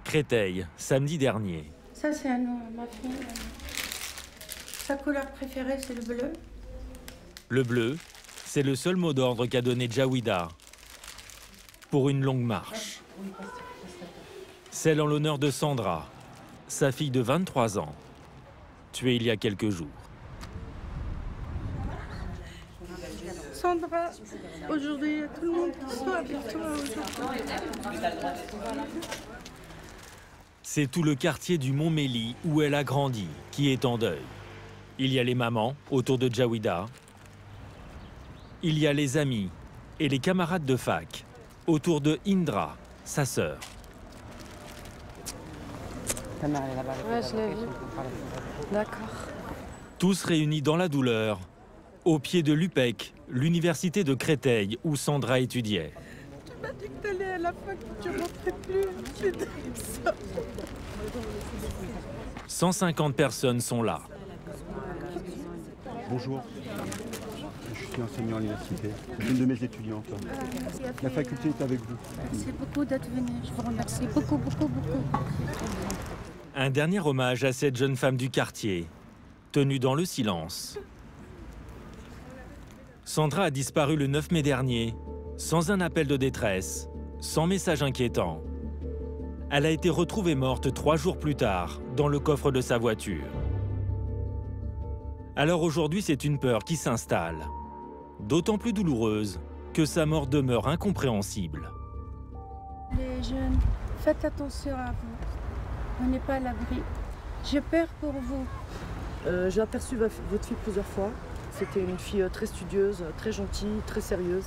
Créteil, samedi dernier. Ça, c'est ma fille. Sa couleur préférée, c'est le bleu. Le bleu, c'est le seul mot d'ordre qu'a donné Jawida pour une longue marche. Celle en l'honneur de Sandra, sa fille de 23 ans, tuée il y a quelques jours. Sandra, aujourd'hui, il y a tout le monde qui soit avec toi aujourd'hui. C'est tout le quartier du Montmélie où elle a grandi qui est en deuil. Il y a les mamans autour de Jawida. Il y a les amis et les camarades de fac autour de Indra, sa sœur. Ouais, je l'ai vu. D'accord. Tous réunis dans la douleur, au pied de l'UPEC, l'université de Créteil où Sandra étudiait. Tu m'as dit que t'allais à la fac, que tu rentrais plus. C'est terrible ça. 150 personnes sont là. Bonjour, je suis enseignant à l'université. Une de mes étudiantes. La faculté est avec vous. Merci beaucoup d'être venu. Je vous remercie beaucoup, beaucoup, beaucoup. Un dernier hommage à cette jeune femme du quartier, tenue dans le silence. Sandra a disparu le 9 mai dernier, sans un appel de détresse, sans message inquiétant. Elle a été retrouvée morte 3 jours plus tard, dans le coffre de sa voiture. Alors aujourd'hui, c'est une peur qui s'installe, d'autant plus douloureuse que sa mort demeure incompréhensible. Les jeunes, faites attention à vous. On n'est pas à l'abri. J'ai peur pour vous. J'ai aperçu votre fille plusieurs fois. C'était une fille très studieuse, très gentille, très sérieuse.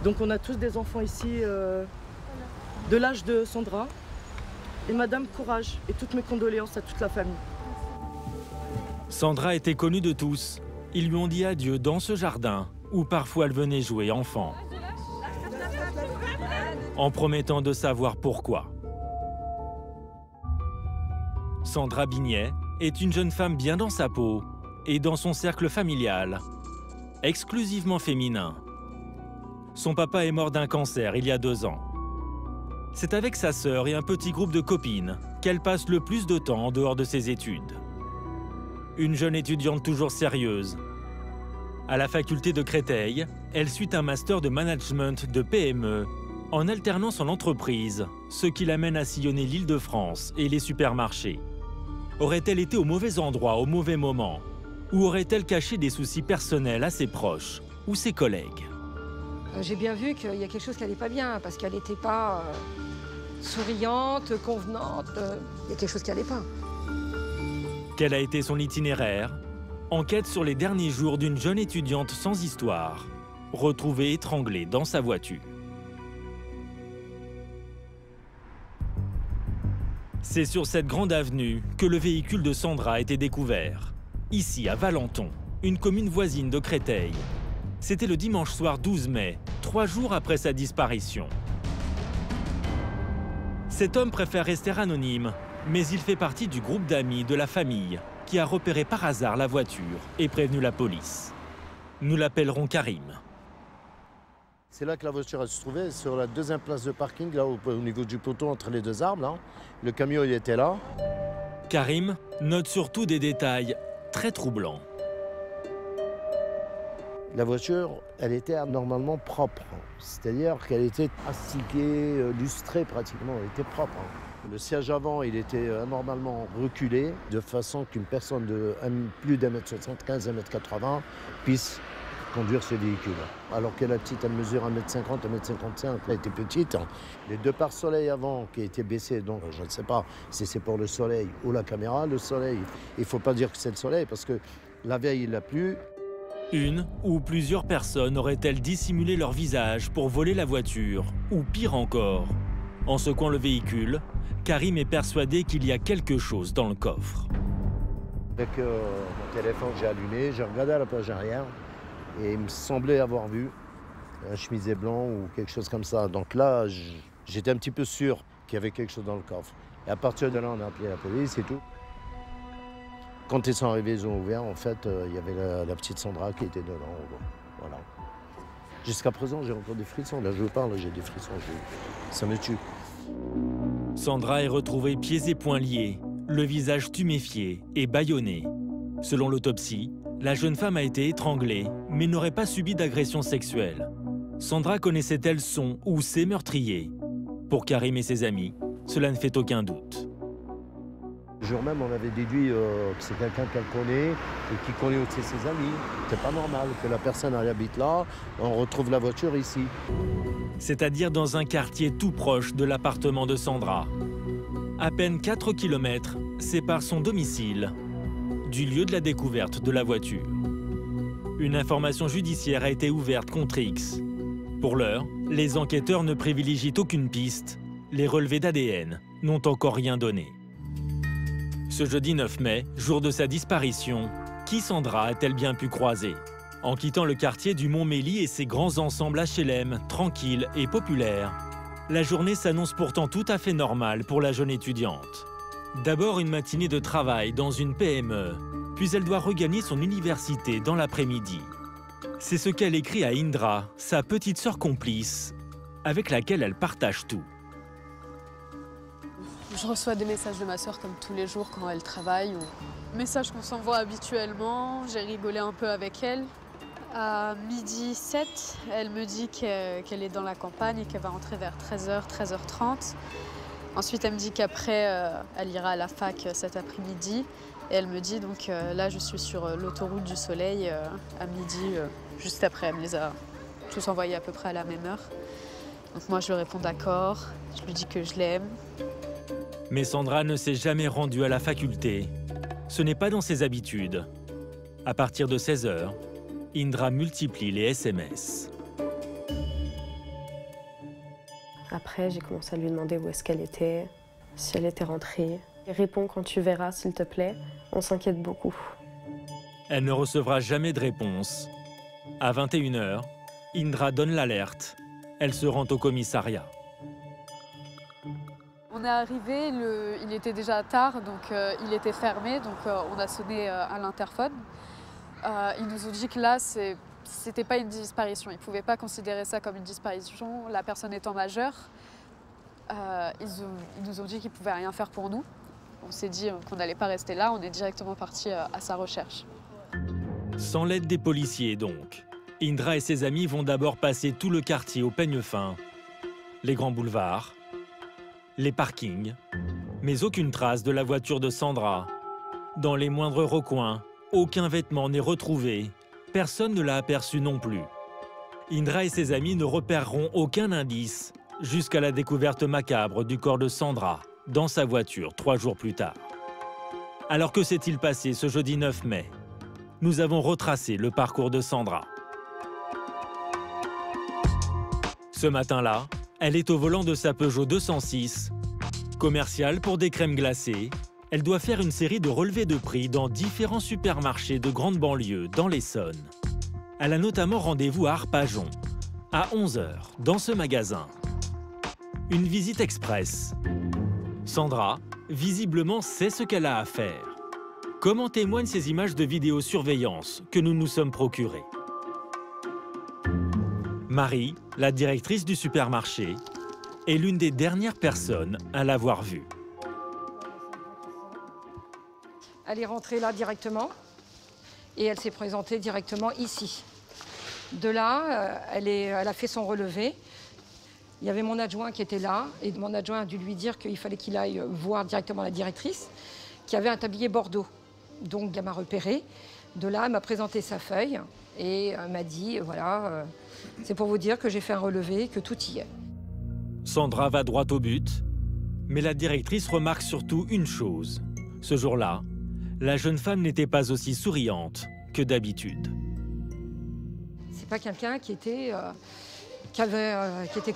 Donc on a tous des enfants ici de l'âge de Sandra. Et Madame, courage et toutes mes condoléances à toute la famille. Sandra était connue de tous. Ils lui ont dit adieu dans ce jardin où parfois elle venait jouer enfant, en promettant de savoir pourquoi. Sandra Bignet est une jeune femme bien dans sa peau et dans son cercle familial, exclusivement féminin. Son papa est mort d'un cancer il y a 2 ans. C'est avec sa sœur et un petit groupe de copines qu'elle passe le plus de temps en dehors de ses études. Une jeune étudiante toujours sérieuse. À la faculté de Créteil, elle suit un master de management de PME en alternance en entreprise, ce qui l'amène à sillonner l'Île-de-France et les supermarchés. Aurait-elle été au mauvais endroit au mauvais moment? Ou aurait-elle caché des soucis personnels à ses proches ou ses collègues? J'ai bien vu qu'il y a quelque chose qui n'allait pas bien, parce qu'elle n'était pas souriante, convenante. Il y a quelque chose qui n'allait pas. Quel a été son itinéraire? Enquête sur les derniers jours d'une jeune étudiante sans histoire, retrouvée étranglée dans sa voiture. C'est sur cette grande avenue que le véhicule de Sandra a été découvert. Ici, à Valenton, une commune voisine de Créteil. C'était le dimanche soir 12 mai, 3 jours après sa disparition. Cet homme préfère rester anonyme, mais il fait partie du groupe d'amis de la famille qui a repéré par hasard la voiture et prévenu la police. Nous l'appellerons Karim. C'est là que la voiture se trouvait, sur la deuxième place de parking, là au niveau du poteau entre les 2 arbres. Là. Le camion, il était là. Karim note surtout des détails très troublants. La voiture, elle était anormalement propre. C'est-à-dire qu'elle était astiquée, lustrée pratiquement, elle était propre. Le siège avant, il était anormalement reculé, de façon qu'une personne de plus d'1m75, 1m80 puisse conduire ce véhicule. Alors que la petite, elle mesure 1m50, 1m55, elle était petite. Les 2 pare-soleil avant qui étaient baissés, donc je ne sais pas si c'est pour le soleil ou la caméra. Le soleil, il ne faut pas dire que c'est le soleil parce que la veille, il a plu. Une ou plusieurs personnes auraient-elles dissimulé leur visage pour voler la voiture, ou pire encore, en secouant le véhicule, Karim est persuadé qu'il y a quelque chose dans le coffre. Avec mon téléphone, j'ai allumé, j'ai regardé à la page arrière et il me semblait avoir vu un chemisier blanc ou quelque chose comme ça. Donc là, j'étais un petit peu sûr qu'il y avait quelque chose dans le coffre. Et à partir de là, on a appelé la police et tout. Quand ils sont arrivés, ils ont ouvert, en fait, il y avait la petite Sandra qui était dedans. Voilà. Jusqu'à présent, j'ai encore des frissons. Là, je parle, j'ai des frissons. Ça me tue. Sandra est retrouvée pieds et poings liés, le visage tuméfié et bâillonné. Selon l'autopsie, la jeune femme a été étranglée, mais n'aurait pas subi d'agression sexuelle. Sandra connaissait-elle son ou ses meurtriers? Pour Karim et ses amis, cela ne fait aucun doute. Le jour même, on avait déduit que c'est quelqu'un qu'elle connaît et qui connaît aussi ses amis. C'est pas normal que la personne elle habite là, on retrouve la voiture ici. C'est-à-dire dans un quartier tout proche de l'appartement de Sandra. À peine 4 km séparent son domicile du lieu de la découverte de la voiture. Une information judiciaire a été ouverte contre X. Pour l'heure, les enquêteurs ne privilégient aucune piste. Les relevés d'ADN n'ont encore rien donné. Ce jeudi 9 mai, jour de sa disparition, qui Sandra a-t-elle bien pu croiser? En quittant le quartier du Montmély et ses grands ensembles HLM, tranquilles et populaires, la journée s'annonce pourtant tout à fait normale pour la jeune étudiante. D'abord une matinée de travail dans une PME, puis elle doit regagner son université dans l'après-midi. C'est ce qu'elle écrit à Indra, sa petite sœur complice, avec laquelle elle partage tout. Je reçois des messages de ma sœur comme tous les jours quand elle travaille. Messages qu'on s'envoie habituellement, j'ai rigolé un peu avec elle. À 12h07, elle me dit qu'elle est dans la campagne et qu'elle va rentrer vers 13h, 13h30. Ensuite, elle me dit qu'après, elle ira à la fac cet après-midi. Et elle me dit donc là, je suis sur l'autoroute du Soleil à midi, juste après. Elle me les a tous envoyés à peu près à la même heure. Donc moi, je lui réponds d'accord, je lui dis que je l'aime. Mais Sandra ne s'est jamais rendue à la faculté. Ce n'est pas dans ses habitudes. À partir de 16h, Indra multiplie les SMS. Après, j'ai commencé à lui demander où est-ce qu'elle était, si elle était rentrée. Réponds quand tu verras, s'il te plaît. On s'inquiète beaucoup. Elle ne recevra jamais de réponse. À 21h, Indra donne l'alerte. Elle se rend au commissariat. On est arrivé, il était déjà tard, donc il était fermé, donc on a sonné à l'interphone. Ils nous ont dit que là, c'était pas une disparition. Ils ne pouvaient pas considérer ça comme une disparition, la personne étant majeure. Ils nous ont dit qu'ils ne pouvaient rien faire pour nous. On s'est dit qu'on n'allait pas rester là, on est directement parti à sa recherche. Sans l'aide des policiers, donc, Indra et ses amis vont d'abord passer tout le quartier au peigne fin, les grands boulevards, les parkings, mais aucune trace de la voiture de Sandra. Dans les moindres recoins, aucun vêtement n'est retrouvé. Personne ne l'a aperçu non plus. Indra et ses amis ne repéreront aucun indice jusqu'à la découverte macabre du corps de Sandra dans sa voiture 3 jours plus tard. Alors que s'est-il passé ce jeudi 9 mai? Nous avons retracé le parcours de Sandra. Ce matin-là, elle est au volant de sa Peugeot 206. Commerciale pour des crèmes glacées, elle doit faire une série de relevés de prix dans différents supermarchés de grande banlieue dans l'Essonne. Elle a notamment rendez-vous à Arpajon, à 11h, dans ce magasin. Une visite express. Sandra, visiblement, sait ce qu'elle a à faire. Comme en témoignent ces images de vidéosurveillance que nous nous sommes procurées. Marie, la directrice du supermarché, est l'une des dernières personnes à l'avoir vue. Elle est rentrée là directement et elle s'est présentée directement ici. De là, elle a fait son relevé. Il y avait mon adjoint qui était là et mon adjoint a dû lui dire qu'il fallait qu'il aille voir directement la directrice qui avait un tablier bordeaux. Donc elle m'a repérée. De là, elle m'a présenté sa feuille et m'a dit, voilà, c'est pour vous dire que j'ai fait un relevé, que tout y est. Sandra va droit au but, mais la directrice remarque surtout une chose. Ce jour-là, la jeune femme n'était pas aussi souriante que d'habitude. C'est pas quelqu'un qui était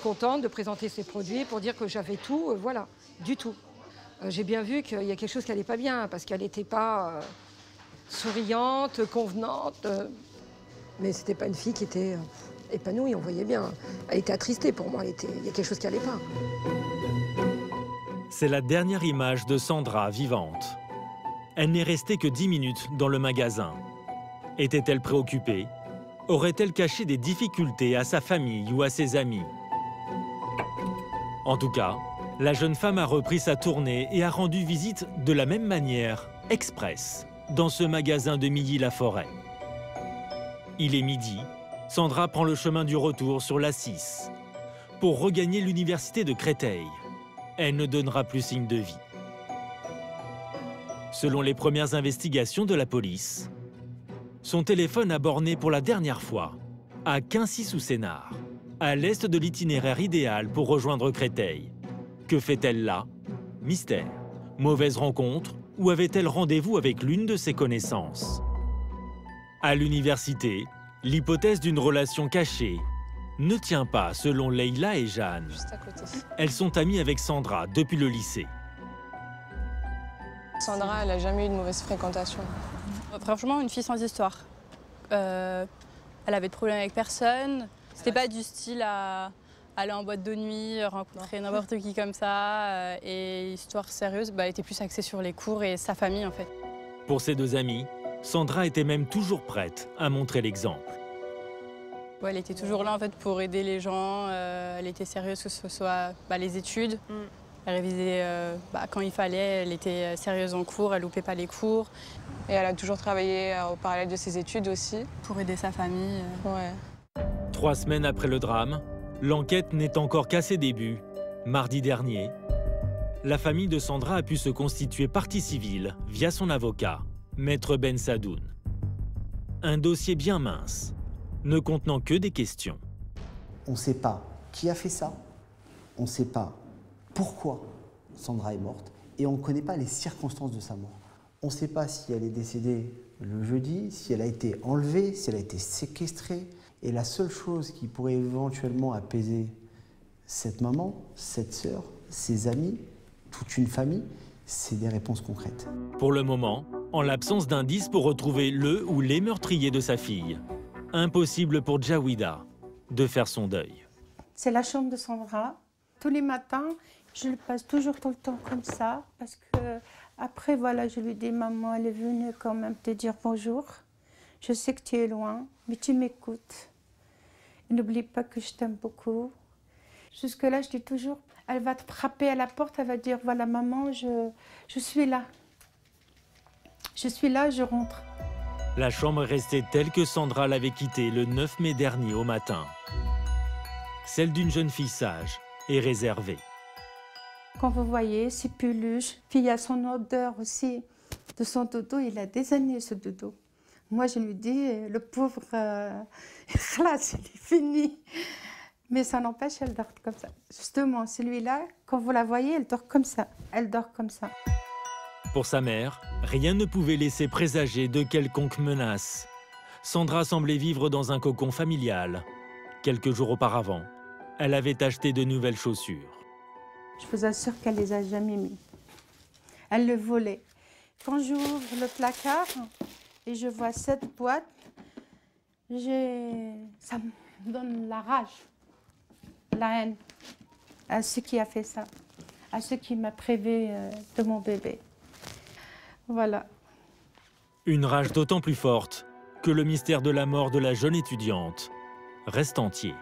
contente de présenter ses produits pour dire que j'avais tout, voilà, du tout. J'ai bien vu qu'il y a quelque chose qui n'allait pas bien, parce qu'elle n'était pas souriante, convenante, mais c'était pas une fille qui était épanouie, on voyait bien. Elle était attristée pour moi, il y a quelque chose qui n'allait pas. C'est la dernière image de Sandra vivante. Elle n'est restée que 10 minutes dans le magasin. Était-elle préoccupée? Aurait-elle caché des difficultés à sa famille ou à ses amis? En tout cas, La jeune femme a repris sa tournée et a rendu visite de la même manière, express, dans ce magasin de Milly-la-Forêt. Il est midi, Sandra prend le chemin du retour sur l'A6 pour regagner l'université de Créteil. Elle ne donnera plus signe de vie. Selon les premières investigations de la police, son téléphone a borné pour la dernière fois à Quincy-sous-Sénart, à l'est de l'itinéraire idéal pour rejoindre Créteil. Que fait-elle là? Mystère. Mauvaise rencontre ou avait-elle rendez-vous avec l'une de ses connaissances? À l'université, l'hypothèse d'une relation cachée ne tient pas selon Leïla et Jeanne. Juste à côté. Elles sont amies avec Sandra depuis le lycée. Sandra, elle n'a jamais eu de mauvaise fréquentation. Franchement, une fille sans histoire. Elle avait de problèmes avec personne. C'était pas du style à aller en boîte de nuit, rencontrer n'importe qui comme ça. Et histoire sérieuse, elle était plus axée sur les cours et sa famille en fait. Pour ses deux amies, Sandra était même toujours prête à montrer l'exemple. Elle était toujours là en fait pour aider les gens. Elle était sérieuse, que ce soit les études. Elle révisait quand il fallait, elle était sérieuse en cours, elle loupait pas les cours. Et elle a toujours travaillé au parallèle de ses études aussi. Pour aider sa famille. Ouais. 3 semaines après le drame, l'enquête n'est encore qu'à ses débuts. Mardi dernier, la famille de Sandra a pu se constituer partie civile via son avocat, Maître Ben Sadoun. Un dossier bien mince, ne contenant que des questions. On ne sait pas qui a fait ça, on ne sait pas pourquoi Sandra est morte et on ne connaît pas les circonstances de sa mort. On ne sait pas si elle est décédée le jeudi, si elle a été enlevée, si elle a été séquestrée. Et la seule chose qui pourrait éventuellement apaiser cette maman, cette sœur, ses amis, toute une famille, c'est des réponses concrètes. Pour le moment, en l'absence d'indices pour retrouver le ou les meurtriers de sa fille, impossible pour Jawida de faire son deuil. C'est la chambre de Sandra. Tous les matins, je le passe toujours tout le temps comme ça, parce que après, voilà, je lui dis, maman, elle est venue quand même te dire bonjour. Je sais que tu es loin, mais tu m'écoutes. N'oublie pas que je t'aime beaucoup. Jusque-là, je dis toujours, elle va te frapper à la porte, elle va dire, voilà, maman, je suis là. Je suis là, je rentre. La chambre est restée telle que Sandra l'avait quittée le 9 mai dernier au matin. Celle d'une jeune fille sage et réservée. Quand vous voyez ces peluches, puis il y a son odeur aussi de son dodo, il a des années ce dodo. Moi, je lui dis, le pauvre, khalas, il est fini. Mais ça n'empêche, elle dort comme ça. Justement, celui-là, quand vous la voyez, elle dort comme ça. Elle dort comme ça. Pour sa mère, rien ne pouvait laisser présager de quelconque menace. Sandra semblait vivre dans un cocon familial. Quelques jours auparavant, elle avait acheté de nouvelles chaussures. Je vous assure qu'elle ne les a jamais mis. Elle le volait. Quand j'ouvre le placard et je vois cette boîte, ça me donne la rage, la haine à ceux qui a fait ça, à ceux qui m'a privé de mon bébé. Voilà. Une rage d'autant plus forte que le mystère de la mort de la jeune étudiante reste entier.